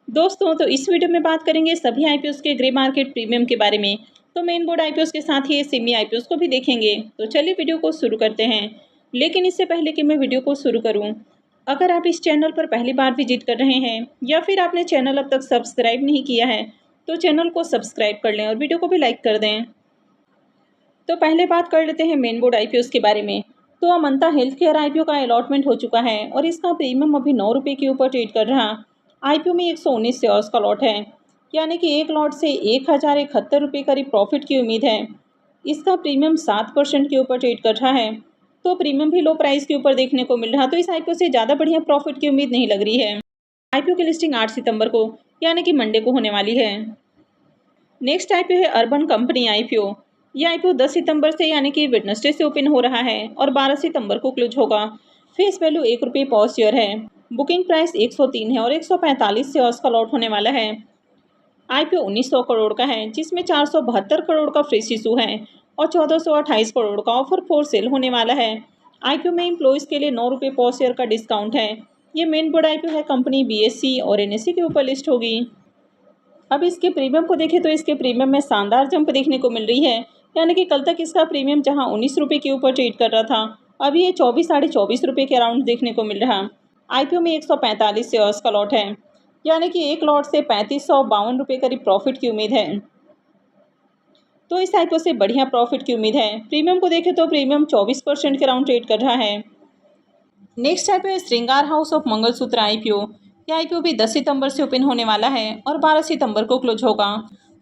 दोस्तों तो इस वीडियो में बात करेंगे सभी आईपीओस के ग्रे मार्केट प्रीमियम के बारे में। तो मेन बोर्ड आईपीओस के साथ ही सेमी आईपीओस को भी देखेंगे। तो चलिए वीडियो को शुरू करते हैं। लेकिन इससे पहले कि मैं वीडियो को शुरू करूं, अगर आप इस चैनल पर पहली बार विजिट कर रहे हैं या फिर आपने चैनल अब तक सब्सक्राइब नहीं किया है तो चैनल को सब्सक्राइब कर लें और वीडियो को भी लाइक कर दें। तो पहले बात कर लेते हैं मेन बोर्ड आईपीओस के बारे में। तो अमंता हेल्थ केयर आईपीओ का अलॉटमेंट हो चुका है और इसका प्रीमियम अभी 9 रुपये के ऊपर ट्रेड कर रहा। आईपीओ में 119 शेयर्स का लॉट है, यानी कि एक लॉट से 1071 रुपये करीब प्रॉफिट की उम्मीद है। इसका प्रीमियम 7% के ऊपर ट्रेड कर रहा है, तो प्रीमियम भी लो प्राइस के ऊपर देखने को मिल रहा। तो इस आईपीओ से ज़्यादा बढ़िया प्रॉफिट की उम्मीद नहीं लग रही है। आईपीओ की लिस्टिंग 8 सितंबर को यानी कि मंडे को होने वाली है। नेक्स्ट आईपीओ है अर्बन कंपनी आईपीओ। यह आईपीओ 10 सितंबर से यानी कि वेडनेसडे से ओपन हो रहा है और 12 सितंबर को क्लोज होगा। फेस वैल्यू 1 रुपये पर शेयर है। बुकिंग प्राइस 103 है और 145 शेयर्स का लॉट होने वाला है। आईपीओ 1900 करोड़ का है, जिसमें 472 करोड़ का फ्रेश इशू है और 1428 करोड़ का ऑफर फॉर सेल होने वाला है। आईपीओ में एम्प्लॉइज़ के लिए 9 रुपये पर शेयर का डिस्काउंट है। ये मेन बोर्ड आईपीओ है, कंपनी बीएससी और एनएससी के ऊपर लिस्ट होगी। अब इसके प्रीमियम को देखें तो इसके प्रीमियम में शानदार जंप देखने को मिल रही है, यानी कि कल तक इसका प्रीमियम जहां 19 रुपये के ऊपर ट्रेड कर रहा था, अभी ये 24 साढ़े 24 रुपये के अराउंड देखने को मिल रहा। आईपीओ में 145 शेयर्स का लॉट है, यानी कि एक लॉट से 3552 रुपये करीब प्रॉफिट की उम्मीद है। तो इस आईपीओ से बढ़िया प्रॉफिट की उम्मीद है। प्रीमियम को देखें तो प्रीमियम 24% के अराउंड ट्रेड कर रहा है। नेक्स्ट आईपीओ है श्रृंगार हाउस ऑफ मंगलसूत्र आईपीओ। यह आईपीओ भी 10 सितंबर से ओपन होने वाला है और 12 सितंबर को क्लोज होगा।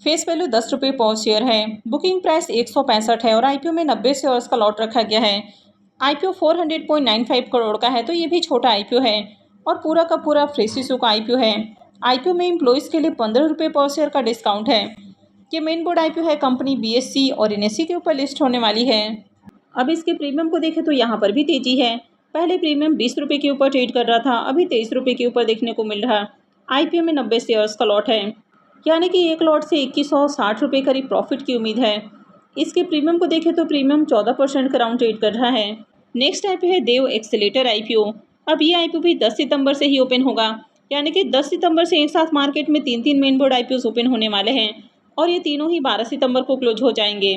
फेस वैल्यू 10 रुपये पर शेयर है। बुकिंग प्राइस 165 है और आईपीओ में 90 शेयर्स का लॉट रखा गया है। आईपीओ 400.95 करोड़ का है, तो ये भी छोटा आईपीओ है और पूरा का पूरा फ्रेश इशू का आईपीओ है। आईपीओ में एम्प्लॉइज़ के लिए 15 रुपये पर शेयर का डिस्काउंट है। ये मेन बोर्ड आईपीओ है, कंपनी बीएससी और एनएससी के ऊपर लिस्ट होने वाली है। अब इसके प्रीमियम को देखें तो यहाँ पर भी तेजी है। पहले प्रीमियम 20 रुपये के ऊपर ट्रेड कर रहा था, अभी 23 रुपये के ऊपर देखने को मिल रहा। आईपीओ में 90 शेयर्स का लॉट है, यानी कि एक लॉट से 2160 रुपये करीब प्रॉफिट की उम्मीद है। इसके प्रीमियम को देखें तो प्रीमियम 14% का राउंड ट्रेड कर रहा है। नेक्स्ट आईपीओ है देव एक्सेलेटर आईपीओ। अब ये आईपीओ भी 10 सितंबर से ही ओपन होगा, यानी कि 10 सितंबर से एक साथ मार्केट में 3 मेन बोर्ड आईपीओ ओपन होने वाले हैं और ये तीनों ही 12 सितंबर को क्लोज हो जाएंगे।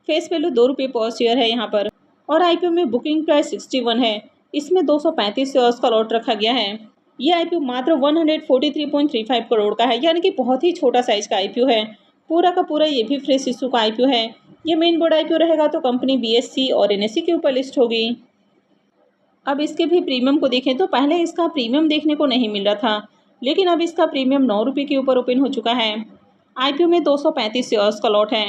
फेस वैल्यू 2 रुपये पर शेयर है यहाँ पर और आईपीओ में बुकिंग प्राइस 61 है। इसमें 235 शेयर्स का लॉट रखा गया है। यह आईपीओ मात्र 143.35 करोड़ का है, यानी कि बहुत ही छोटा साइज का आईपीओ है। पूरा का पूरा ये भी फ्रेश इशू का आईपीओ है। ये मेन बोर्ड आईपीओ रहेगा, तो कंपनी बीएससी और एनएससी के ऊपर लिस्ट होगी। अब इसके भी प्रीमियम को देखें तो पहले इसका प्रीमियम देखने को नहीं मिल रहा था, लेकिन अब इसका प्रीमियम 9 रुपये के ऊपर ओपन हो चुका है। आईपीओ में 235 शेयर्स का लॉट है,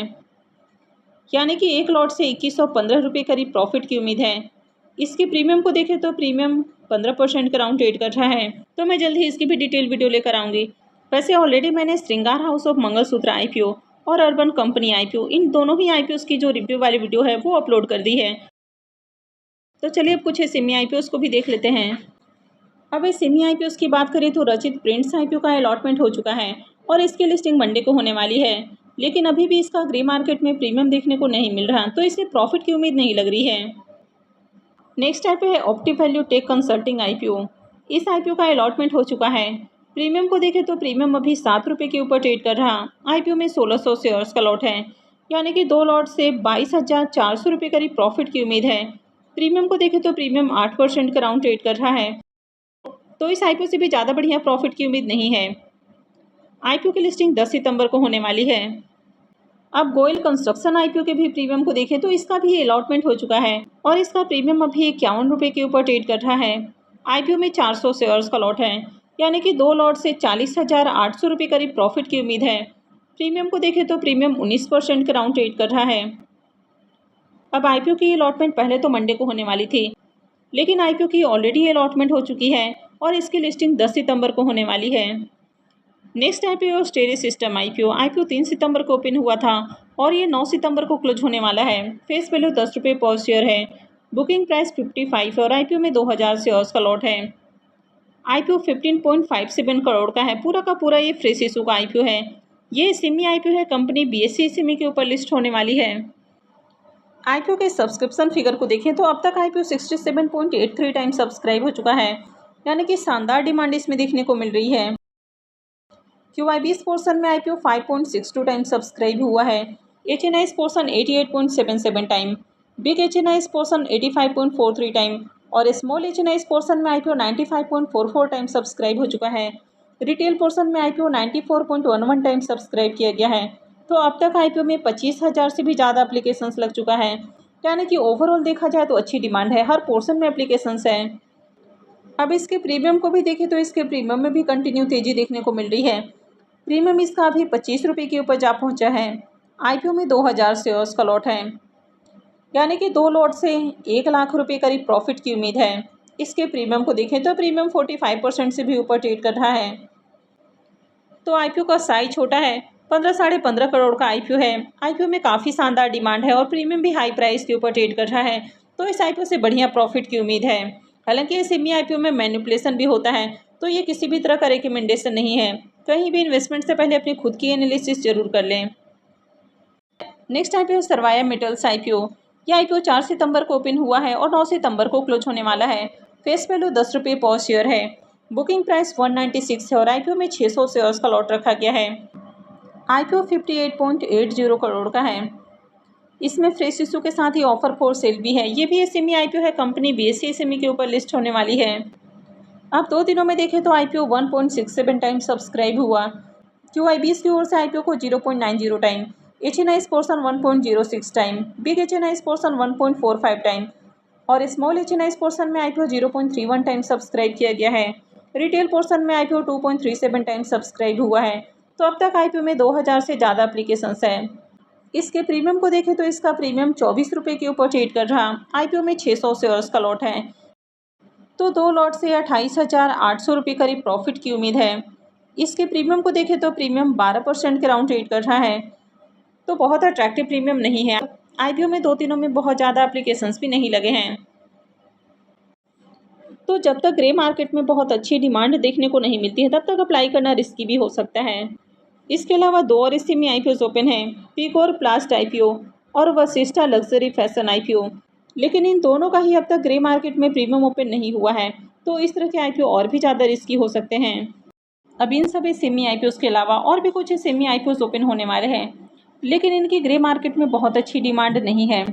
यानी कि एक लॉट से 2115 रुपये करीब प्रॉफिट की उम्मीद है। इसके प्रीमियम को देखें तो प्रीमियम 15% का राउंड ट्रेड कर रहा है। तो मैं जल्द ही इसकी भी डिटेल वीडियो लेकर आऊँगी। वैसे ऑलरेडी मैंने श्रृंगार हाउस ऑफ मंगलसूत्र आईपीओ और अर्बन कंपनी आईपीओ, इन दोनों ही आईपीओ की जो रिव्यू वाली वीडियो है वो अपलोड कर दी है। तो चलिए अब कुछ सेमी आईपीओ को भी देख लेते हैं। अब इस सेमी आईपीओ की बात करें तो रचित प्रिंट्स आईपीओ का अलॉटमेंट हो चुका है और इसकी लिस्टिंग मंडे को होने वाली है, लेकिन अभी भी इसका ग्रे मार्केट में प्रीमियम देखने को नहीं मिल रहा, तो इसे प्रॉफिट की उम्मीद नहीं लग रही है। नेक्स्ट आईपीओ है ऑप्टी वैल्यू टेक कंसल्टिंग आईपीओ। इस आईपीओ का अलॉटमेंट हो चुका है। प्रीमियम को देखें तो प्रीमियम अभी 7 रुपये के ऊपर ट्रेड कर रहा। आईपीओ में 1600 शेयर्स का लॉट है, यानी कि 2 लॉट से 22,400 रुपये करीब प्रॉफिट की उम्मीद है। प्रीमियम को देखें तो प्रीमियम 8% का राउंड ट्रेड कर रहा है, तो इस आईपीओ से भी ज़्यादा बढ़िया प्रॉफिट की उम्मीद नहीं है। आईपीओ की लिस्टिंग 10 सितंबर को होने वाली है। अब गोयल कंस्ट्रक्शन आईपीओ के भी प्रीमियम को देखें तो इसका भी अलॉटमेंट हो चुका है और इसका प्रीमियम अभी 51 रुपये के ऊपर ट्रेड कर रहा है। आईपीओ में 400 शेयर्स का लॉट है, यानी कि 2 लॉट से 40,800 रुपये करीब प्रॉफिट की उम्मीद है। प्रीमियम को देखें तो प्रीमियम 19% का राउंड ट्रेड कर रहा है। अब आईपीओ की अलॉटमेंट पहले तो मंडे को होने वाली थी, लेकिन आईपीओ की ऑलरेडी अलॉटमेंट हो चुकी है और इसकी लिस्टिंग 10 सितंबर को होने वाली है। Next IPO स्टेरी system IPO. IPO 3 सितंबर को ओपन हुआ था और ये 9 सितंबर को क्लोज होने वाला है। फेस वैल्यू 10 रुपये पर शेयर है। बुकिंग प्राइस 55 है और आईपीओ में 2000 शेयर्स का लॉट है। आईपीओ 15.57 करोड़ का है। पूरा का पूरा ये फ्रेश इशू का आईपीओ है। ये सेमी आईपीओ है, कंपनी बीएससी सेमी के ऊपर लिस्ट होने वाली है। आईपीओ के सब्सक्रिप्शन फिगर को देखें तो अब तक आईपीओ 67.83 टाइम सब्सक्राइब हो चुका है, यानी कि शानदार डिमांड इसमें देखने को मिल रही है। QIB पोर्शन में IPO 5.62 टाइम सब्सक्राइब हुआ है। HNI portion 88.77 time, big HNI portion 85.43 time और स्मॉल HNI पोर्शन में IPO 95.44 टाइम सब्सक्राइब हो चुका है। रिटेल पोर्शन में IPO 94.11 टाइम सब्सक्राइब किया गया है। तो अब तक IPO में 25,000 से भी ज़्यादा एप्लीकेशंस लग चुका है, यानी कि ओवरऑल देखा जाए तो अच्छी डिमांड है, हर पोर्शन में एप्लीकेशंस हैं। अब इसके प्रीमियम को भी देखें तो इसके प्रीमियम में भी कंटिन्यू तेज़ी देखने को मिल रही है। प्रीमियम इसका अभी 25 रुपये के ऊपर जा पहुंचा है। IPO में 2000 शेयर्स का लॉट है, यानी कि 2 लॉट से 1 लाख रुपये करीब प्रॉफिट की उम्मीद है। इसके प्रीमियम को देखें तो प्रीमियम 45% से भी ऊपर ट्रेड कर रहा है। तो IPO का साइज छोटा है, 15 साढ़े 15 करोड़ का IPO है। IPO में काफ़ी शानदार डिमांड है और प्रीमियम भी हाई प्राइस के ऊपर ट्रेड कर रहा है, तो इस IPO से बढ़िया प्रॉफिट की उम्मीद है। हालांकि ये सेमी IPO में मैनिपुलेशन भी होता है, तो ये किसी भी तरह का रिकमेंडेशन नहीं है। कहीं भी इन्वेस्टमेंट से पहले अपनी खुद की एनालिसिस जरूर कर लें। Next IPO Sarvaya metals IPO। यह IPO 4 सितंबर को ओपन हुआ है और 9 सितंबर को क्लोज होने वाला है। फेस वैल्यू 10 रुपये पर शेयर है। बुकिंग प्राइस 196 है और IPO में 600 शेयर्स का लॉट रखा गया है। IPO 58.80 करोड़ का है। इसमें फ्रेश इशू के साथ ही ऑफर फॉर सेल भी है। ये भी SME IPO है, कंपनी BSE SME के ऊपर लिस्ट होने वाली है। अब 2 दिनों में देखें तो IPO 1.67 टाइम सब्सक्राइब हुआ। QIB की ओर से IPO को 0.90 time, HNI portion 1.06 time, big HNI portion 1.45 time और स्मॉल HNI पोर्शन में IPO 0.31 टाइम सब्सक्राइब किया गया है। रिटेल पोर्शन में IPO 2.37 टाइम सब्सक्राइब हुआ है। तो अब तक IPO में 2000 से ज़्यादा एप्लीकेशंस हैं। इसके प्रीमियम को देखें तो इसका प्रीमियम 24 रुपये के ऊपर ट्रेड कर रहा। IPO में 600 शेयर्स का लॉट है, तो 2 लॉट से 28,800 रुपये करीब प्रॉफिट की उम्मीद है। इसके प्रीमियम को देखें तो प्रीमियम 12% के राउंड ट्रेड कर रहा है, तो बहुत अट्रैक्टिव प्रीमियम नहीं है। IPO में 2 दिनों में बहुत ज़्यादा एप्लीकेशंस भी नहीं लगे हैं, तो जब तक ग्रे मार्केट में बहुत अच्छी डिमांड देखने को नहीं मिलती है तब तक अप्लाई करना रिस्की भी हो सकता है। इसके अलावा 2 और SME IPOs ओपन हैं, पीकोर प्लास्ट IPO और वशिष्ठा लग्जरी फैशन IPO, लेकिन इन दोनों का ही अब तक ग्रे मार्केट में प्रीमियम ओपन नहीं हुआ है, तो इस तरह के IPO और भी ज़्यादा रिस्की हो सकते हैं। अब इन सभी SME IPOs के अलावा और भी कुछ SME IPOs ओपन होने वाले हैं, लेकिन इनकी ग्रे मार्केट में बहुत अच्छी डिमांड नहीं है।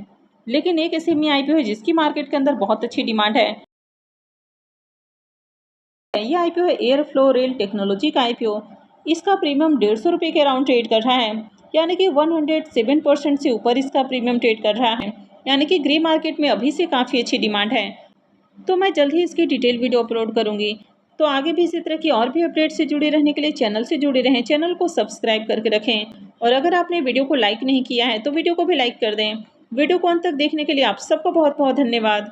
लेकिन एक SME IPO है जिसकी मार्केट के अंदर बहुत अच्छी डिमांड है। यह IPO है एयर फ्लो रेल टेक्नोलॉजी का IPO। इसका प्रीमियम 150 रुपये के अराउंड ट्रेड कर रहा है, यानी कि 107% से ऊपर इसका प्रीमियम ट्रेड कर रहा है, यानी कि ग्रे मार्केट में अभी से काफ़ी अच्छी डिमांड है। तो मैं जल्द ही इसकी डिटेल वीडियो अपलोड करूंगी। तो आगे भी इसी तरह की और भी अपडेट से जुड़े रहने के लिए चैनल से जुड़े रहें, चैनल को सब्सक्राइब करके रखें और अगर आपने वीडियो को लाइक नहीं किया है तो वीडियो को भी लाइक कर दें। वीडियो को अंत तक देखने के लिए आप सबका बहुत बहुत धन्यवाद।